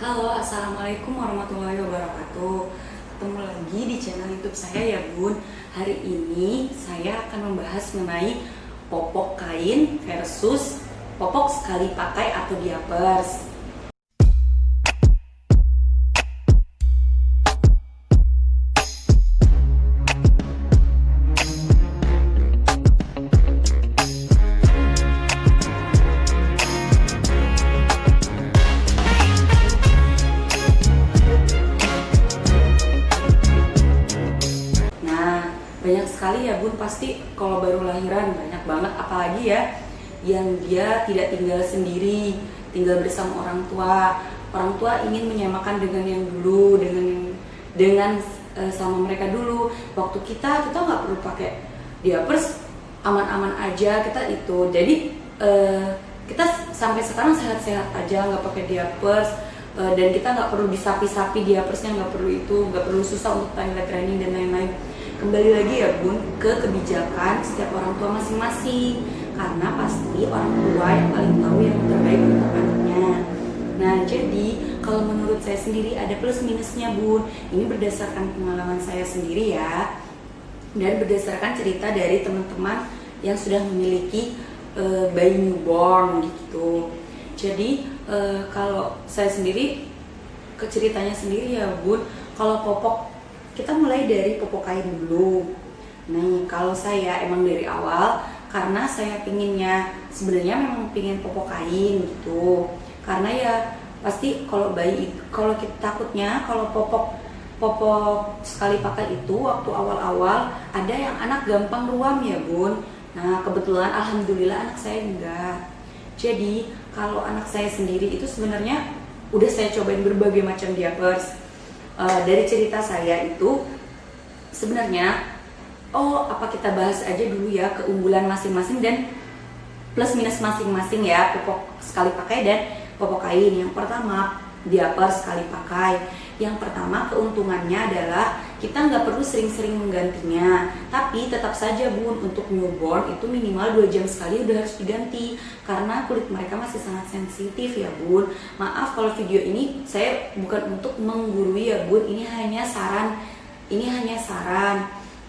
Halo, Assalamualaikum warahmatullahi wabarakatuh. Ketemu lagi di channel YouTube saya ya Bun. Hari ini saya akan membahas mengenai popok kain versus popok sekali pakai atau diapers. Banyak sekali ya Bun, pasti kalau baru lahiran banyak banget, apalagi ya yang dia tidak tinggal sendiri, tinggal bersama orang tua. Orang tua ingin menyamakan dengan yang dulu, dengan sama mereka dulu. Waktu kita nggak perlu pakai diapers, aman-aman aja kita itu. Jadi kita sampai sekarang sehat-sehat aja, nggak pakai diapers. Dan kita nggak perlu disapi-sapi diapersnya, nggak perlu susah untuk toilet training dan lain-lain. Kembali lagi ya Bun ke kebijakan setiap orang tua masing-masing, karena pasti orang tua yang paling tahu yang terbaik untuk anaknya. Nah, jadi kalau menurut saya sendiri ada plus minusnya Bun. Ini berdasarkan pengalaman saya sendiri ya, dan berdasarkan cerita dari teman-teman yang sudah memiliki bayi newborn gitu. Jadi kalau saya sendiri ke ceritanya sendiri ya Bun, kalau popok kita mulai dari popok kain dulu. Nih, kalau saya emang dari awal, karena saya pinginnya sebenarnya memang pingin popok kain gitu. Karena ya pasti kalau kita takutnya kalau popok sekali pakai itu waktu awal-awal ada yang anak gampang ruam ya Bun. Nah, kebetulan alhamdulillah anak saya enggak. Jadi kalau anak saya sendiri itu sebenarnya udah saya cobain berbagai macam diapers. Dari cerita saya itu sebenarnya apa kita bahas aja dulu ya keunggulan masing-masing dan plus minus masing-masing ya popok sekali pakai dan popok kain. Yang pertama, diapers sekali pakai. Yang pertama, keuntungannya adalah kita nggak perlu sering-sering menggantinya, tapi tetap saja Bun, untuk newborn itu minimal 2 jam sekali udah harus diganti karena kulit mereka masih sangat sensitif ya Bun. Maaf kalau video ini saya bukan untuk menggurui ya Bun, ini hanya saran,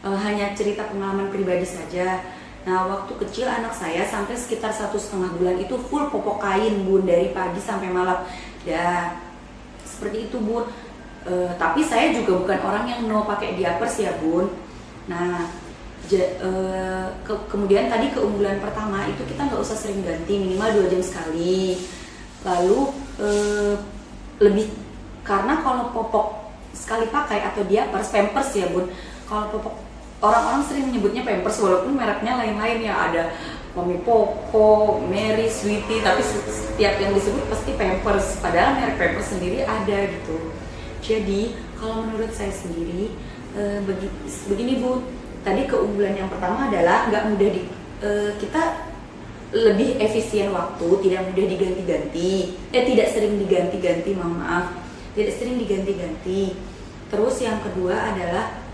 hanya cerita pengalaman pribadi saja. Nah, waktu kecil anak saya sampai sekitar 1,5 bulan itu full popok kain Bun, dari pagi sampai malam. Ya, seperti itu Bun. Tapi saya juga bukan orang yang no pakai diapers ya Bun. Nah, kemudian tadi keunggulan pertama itu kita nggak usah sering ganti, minimal 2 jam sekali. Lalu lebih, karena kalau popok sekali pakai atau diapers, pampers ya Bun. Kalau popok, orang-orang sering menyebutnya pampers walaupun mereknya lain-lain ya, ada Mami Poco, Mary, Sweetie, tapi setiap yang disebut pasti pampers, padahal merek pampers sendiri ada gitu. Jadi kalau menurut saya sendiri begini Bu, tadi keunggulan yang pertama adalah nggak mudah kita lebih efisien waktu, tidak mudah diganti-ganti, tidak sering diganti-ganti, tidak sering diganti-ganti. Terus yang kedua adalah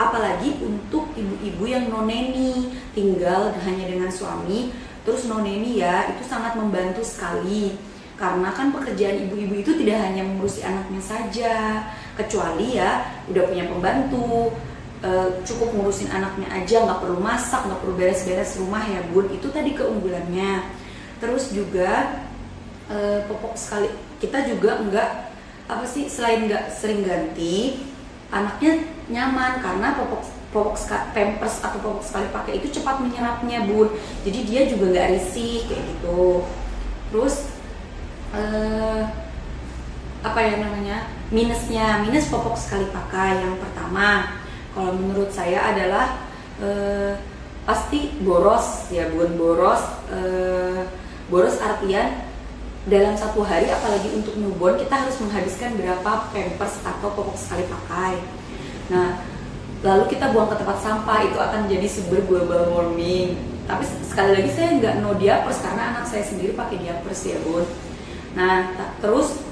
apalagi untuk ibu-ibu yang noneni, tinggal hanya dengan suami, terus noneni ya, itu sangat membantu sekali. Karena kan pekerjaan ibu-ibu itu tidak hanya mengurusi anaknya saja, kecuali ya udah punya pembantu, cukup ngurusin anaknya aja, nggak perlu masak, nggak perlu beres-beres rumah ya Bun. Itu tadi keunggulannya. Terus juga popok sekali, kita juga selain nggak sering ganti, anaknya nyaman karena popok pampers atau popok sekali pakai itu cepat menyerapnya Bun. Jadi dia juga nggak risih kayak gitu. Terus minus popok sekali pakai yang pertama kalau menurut saya adalah pasti boros ya Bun. Boros artian dalam satu hari, apalagi untuk newborn, kita harus menghabiskan berapa pampers atau popok sekali pakai. Nah, lalu kita buang ke tempat sampah, itu akan jadi sumber global warming. Tapi sekali lagi saya nggak no diapers karena anak saya sendiri pakai diapers ya Bun. Nah, terus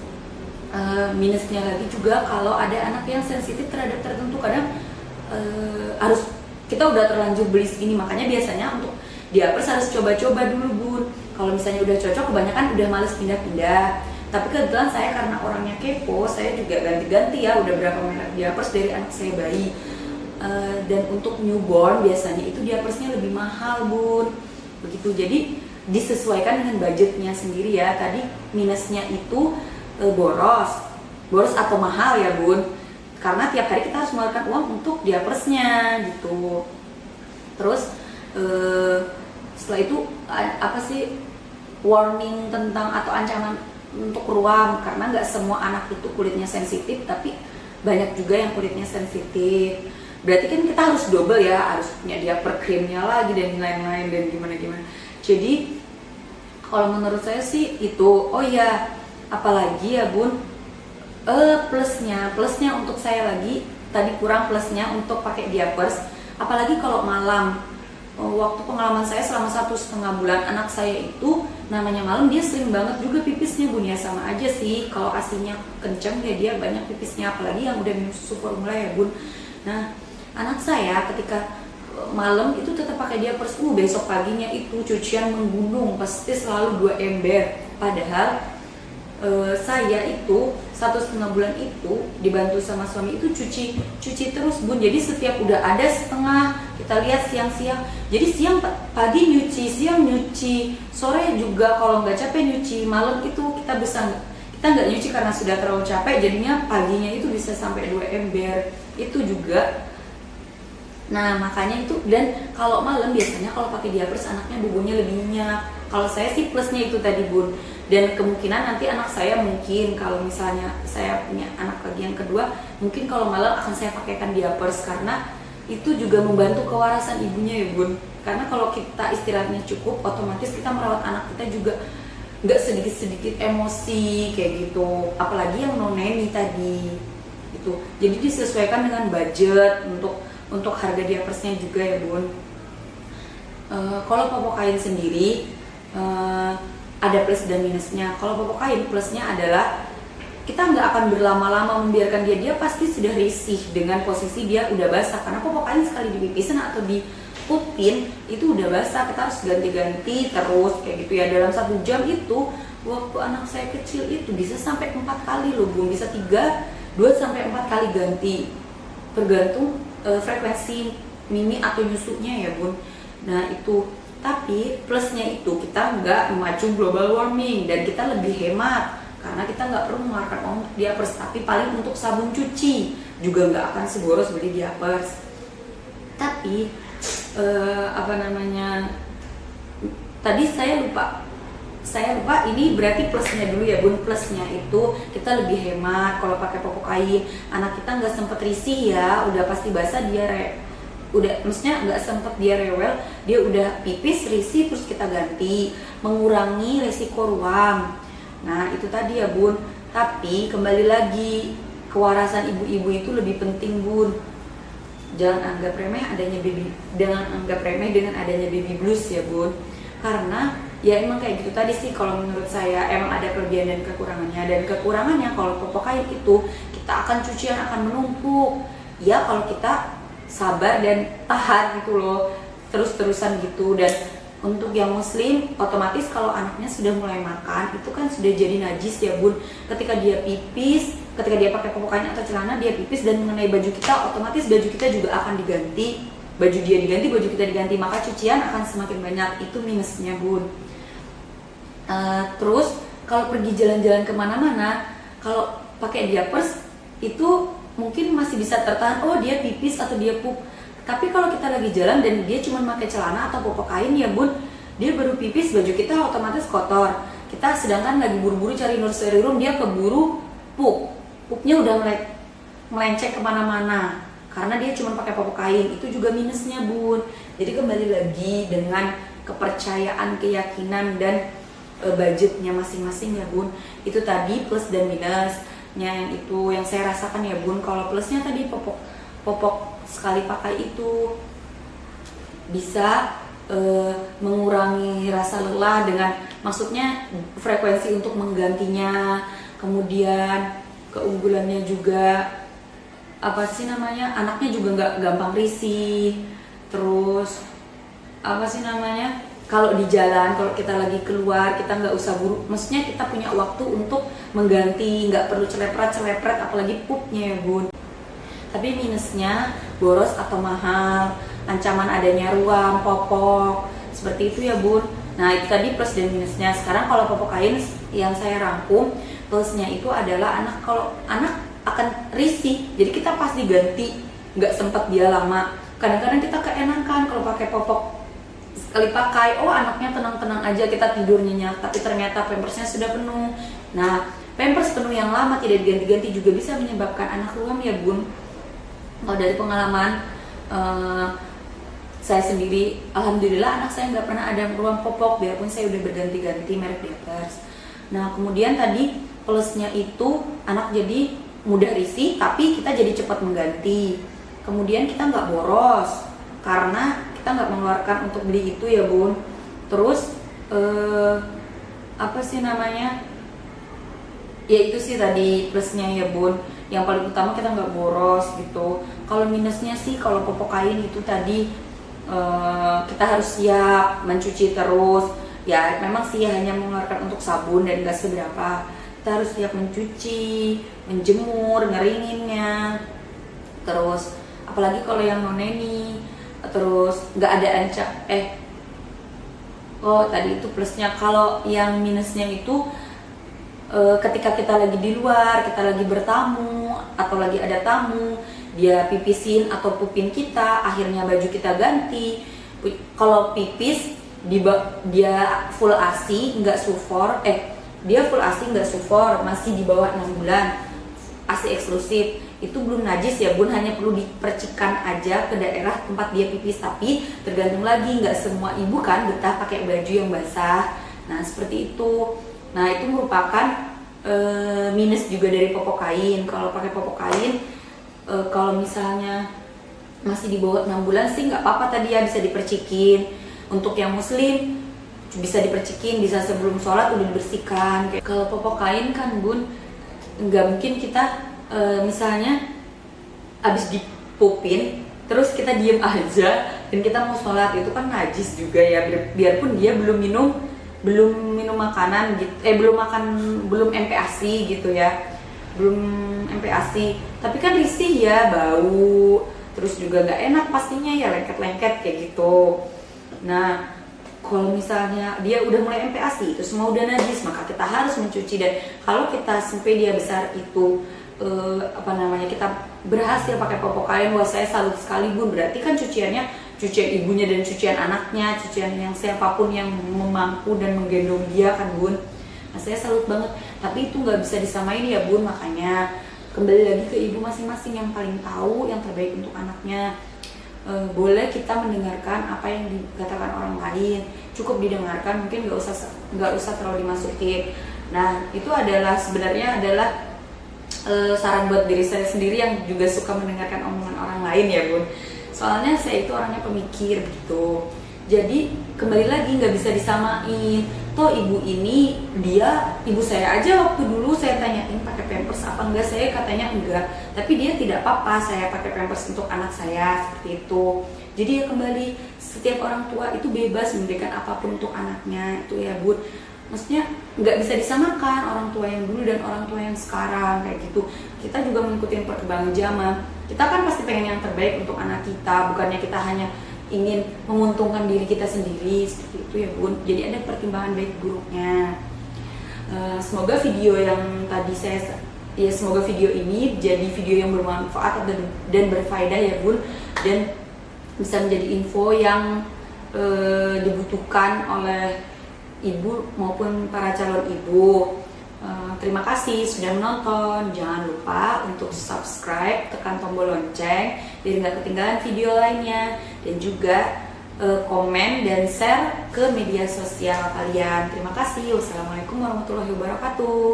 minusnya lagi juga kalau ada anak yang sensitif terhadap tertentu, kadang kita udah terlanjur beli segini, makanya biasanya untuk diapers harus coba-coba dulu Bun. Kalau misalnya udah cocok, kebanyakan udah males pindah-pindah. Tapi kebetulan saya karena orangnya kepo, saya juga ganti-ganti ya, udah berapa merek diapers dari anak saya bayi. Dan untuk newborn biasanya itu diapersnya lebih mahal bun, begitu. Jadi disesuaikan dengan budgetnya sendiri ya. Tadi minusnya itu boros atau mahal ya bun, karena tiap hari kita harus mengeluarkan uang untuk diapersnya gitu. Terus setelah itu apa sih warning tentang atau ancaman untuk ruam, karena nggak semua anak itu kulitnya sensitif, tapi banyak juga yang kulitnya sensitif. Berarti kan kita harus double ya, harus punya diaper krimnya lagi dan lain-lain dan gimana-gimana. Jadi kalau menurut saya sih itu, oh ya, apalagi ya bun, plusnya untuk saya lagi tadi kurang plusnya untuk pakai diapers, apalagi kalau malam. Waktu pengalaman saya selama 1,5 bulan anak saya itu namanya malam dia sering banget juga pipisnya bun, ya sama aja sih, kalau asinya kenceng ya dia banyak pipisnya, apalagi yang udah minum susu formula ya bun. Nah anak saya ketika malam itu tetap pakai diapers, besok paginya itu cucian menggunung, pasti selalu 2 ember. Padahal saya itu 1,5 bulan itu dibantu sama suami itu cuci terus bun. Jadi setiap udah ada setengah kita lihat siang-siang, jadi siang pagi nyuci, siang nyuci, sore juga kalau nggak capek nyuci, malam itu kita nggak nyuci karena sudah terlalu capek, jadinya paginya itu bisa sampai 2 ember itu juga. Nah makanya itu, dan kalau malam biasanya kalau pakai diapers anaknya bubunya lebih nyenyak. Kalau saya sih plusnya itu tadi bun, dan kemungkinan nanti anak saya mungkin kalau misalnya saya punya anak lagi yang kedua, mungkin kalau malam akan saya pakaikan diapers, karena itu juga membantu kewarasan ibunya ya bun. Karena kalau kita istirahatnya cukup, otomatis kita merawat anak kita juga nggak sedikit-sedikit emosi kayak gitu, apalagi yang noneni tadi itu. Jadi disesuaikan dengan budget untuk harga diapersnya juga ya bun. Kalau popok kain sendiri ada plus dan minusnya. Kalau popok kain plusnya adalah kita nggak akan berlama-lama membiarkan dia pasti sudah risih dengan posisi dia udah basah, karena popok kain sekali dipipisin atau dipupin itu udah basah, kita harus ganti-ganti terus kayak gitu ya. Dalam 1 jam itu waktu anak saya kecil itu bisa sampai 4 kali loh bun, bisa 2-4 kali ganti, tergantung frekuensi mimi atau nyusunya ya bun. Nah itu, tapi plusnya itu kita nggak memacu global warming dan kita lebih hemat karena kita nggak perlu mengeluarkan uang untuk diapers. Tapi paling untuk sabun cuci juga nggak akan seboros beli diapers. Tapi tadi saya lupa ini berarti plusnya dulu ya bun. Plusnya itu kita lebih hemat kalau pakai popok kain, anak kita nggak sempet risih ya, udah pasti basah dia maksudnya nggak sempet dia rewel, dia udah pipis risih terus kita ganti, mengurangi resiko ruam. Nah itu tadi ya bun. Tapi kembali lagi, kewarasan ibu-ibu itu lebih penting bun. Jangan anggap remeh dengan adanya baby blues ya bun. Karena ya emang kayak gitu tadi sih, kalau menurut saya emang ada kelebihan dan kekurangannya. Dan kekurangannya kalau popok kain itu kita akan cucian akan menumpuk ya, kalau kita sabar dan tahan gitu loh, terus-terusan gitu. Dan untuk yang muslim otomatis kalau anaknya sudah mulai makan itu kan sudah jadi najis ya bun. Ketika dia pakai popok kain atau celana, dia pipis dan mengenai baju kita, otomatis baju kita juga akan diganti, baju dia diganti, baju kita diganti, maka cucian akan semakin banyak. Itu minusnya bun. Terus kalau pergi jalan-jalan kemana-mana, kalau pakai diapers itu mungkin masih bisa tertahan, oh dia pipis atau dia pup. Tapi kalau kita lagi jalan dan dia cuma pakai celana atau popok kain ya bun, dia baru pipis, baju kita otomatis kotor. Kita sedangkan lagi buru-buru cari nursery room, dia keburu pupnya udah melenceng kemana-mana karena dia cuma pakai popok kain. Itu juga minusnya bun. Jadi kembali lagi dengan kepercayaan, keyakinan dan budgetnya masing-masing ya bun. Itu tadi plus dan minusnya, yang itu yang saya rasakan ya bun. Kalau plusnya tadi popok sekali pakai itu bisa mengurangi rasa lelah, dengan maksudnya frekuensi untuk menggantinya. Kemudian keunggulannya juga anaknya juga nggak gampang risih. Terus kalau di jalan, kalau kita lagi keluar, kita nggak usah buru, maksudnya kita punya waktu untuk mengganti, nggak perlu celepret, apalagi pupnya ya bun. Tapi minusnya boros atau mahal, ancaman adanya ruam, popok, seperti itu ya bun. Nah itu tadi plus dan minusnya. Sekarang kalau popok kain yang saya rangkum, plusnya itu adalah kalau anak akan risih, jadi kita pasti ganti, nggak sempat dia lama. Kadang-kadang kita keenakan kalau pakai popok, sekali pakai, oh anaknya tenang-tenang aja, kita tidur nyenyak, tapi ternyata pampersnya sudah penuh. Nah, pampers penuh yang lama tidak diganti-ganti juga bisa menyebabkan anak ruam ya bun. Kalau dari pengalaman saya sendiri, alhamdulillah anak saya nggak pernah ada ruam popok, biarpun saya udah berganti-ganti merek diapers. Nah, kemudian tadi plusnya itu anak jadi mudah risih, tapi kita jadi cepat mengganti. Kemudian kita nggak boros karena kita nggak mengeluarkan untuk beli itu ya bun. Terus apa sih namanya, ya itu sih tadi plusnya ya bun. Yang paling utama kita nggak boros gitu. Kalau minusnya sih kalau popok kain itu tadi kita harus siap mencuci terus ya. Memang sih hanya mengeluarkan untuk sabun dan nggak seberapa. Kita harus siap mencuci, menjemur, ngeringinnya. Terus apalagi kalau yang noneni, terus nggak ada tadi itu plusnya. Kalau yang minusnya itu ketika kita lagi di luar, kita lagi bertamu atau lagi ada tamu, dia pipisin atau pupin kita, akhirnya baju kita ganti. Kalau pipis dia full ASI nggak sufor, dia full ASI nggak sufor, masih di bawah 6 bulan, ASI eksklusif, itu belum najis ya bun, hanya perlu dipercikan aja ke daerah tempat dia pipis. Tapi tergantung lagi, nggak semua ibu kan betah pakai baju yang basah. Nah seperti itu. Nah itu merupakan minus juga dari popok kain. Kalau pakai popok kain, kalau misalnya masih di bawah 6 bulan sih nggak apa-apa, tadi ya bisa dipercikin. Untuk yang muslim bisa dipercikin, bisa sebelum sholat udah dibersihkan. Kalau popok kain kan bun, nggak mungkin kita misalnya abis dipupin terus kita diem aja dan kita mau sholat, itu kan najis juga ya. Biarpun dia belum minum makanan gitu, belum MPASI gitu ya, belum MPASI, tapi kan risih ya, bau, terus juga nggak enak pastinya ya, lengket-lengket kayak gitu. Nah kalau misalnya dia udah mulai MPASI itu semua udah najis, maka kita harus mencuci. Dan kalau kita sampai dia besar itu kita berhasil pakai popok kain, wah saya salut sekali bun. Berarti kan cuciannya cucian ibunya dan cucian anaknya, cucian yang siapapun yang memampu dan menggendong dia kan bun. Nah saya salut banget. Tapi itu nggak bisa disamain ya bun, makanya kembali lagi ke ibu masing-masing yang paling tahu yang terbaik untuk anaknya. Boleh kita mendengarkan apa yang dikatakan orang lain, cukup didengarkan, mungkin nggak usah terlalu dimasukin. Nah itu sebenarnya adalah saran buat diri saya sendiri yang juga suka mendengarkan omongan orang lain ya bun. Soalnya saya itu orangnya pemikir gitu. Jadi kembali lagi nggak bisa disamain. Toh ibu ini ibu saya aja waktu dulu saya tanyain pakai pampers apa enggak, saya katanya enggak. Tapi dia tidak apa-apa saya pakai pampers untuk anak saya, seperti itu. Jadi ya kembali, setiap orang tua itu bebas memberikan apapun untuk anaknya itu ya bun. Maksudnya nggak bisa disamakan orang tua yang dulu dan orang tua yang sekarang kayak gitu. Kita juga mengikuti perkembangan zaman. Kita kan pasti pengen yang terbaik untuk anak kita, bukannya kita hanya ingin menguntungkan diri kita sendiri, seperti itu ya bun. Jadi ada pertimbangan baik buruknya. Semoga video yang tadi semoga video ini jadi video yang bermanfaat dan berfaedah ya bun, dan bisa menjadi info yang dibutuhkan oleh ibu maupun para calon ibu. Terima kasih sudah menonton. Jangan lupa untuk subscribe, tekan tombol lonceng biar nggak ketinggalan video lainnya, dan juga komen dan share ke media sosial kalian. Terima kasih. Wassalamualaikum warahmatullahi wabarakatuh.